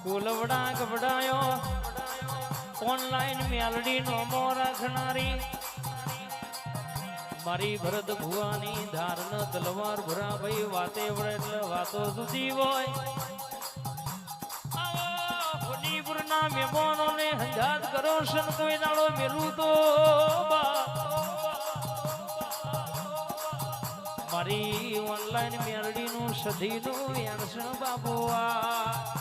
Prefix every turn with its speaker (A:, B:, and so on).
A: કુલવડા ગબડાયો online Meldi નોમો રાખનારી મારી ભરત ભુવાની ધારન તલવાર ભરા ભાઈ વાતે વળે એટલે વાતો સુધી હોય ના મહેમાનોને હંજાત કરો સંતોય દાડો મેલું તો મારી ઓનલાઈન મેરડીનું સધીનું યાનસણ બાબુઆ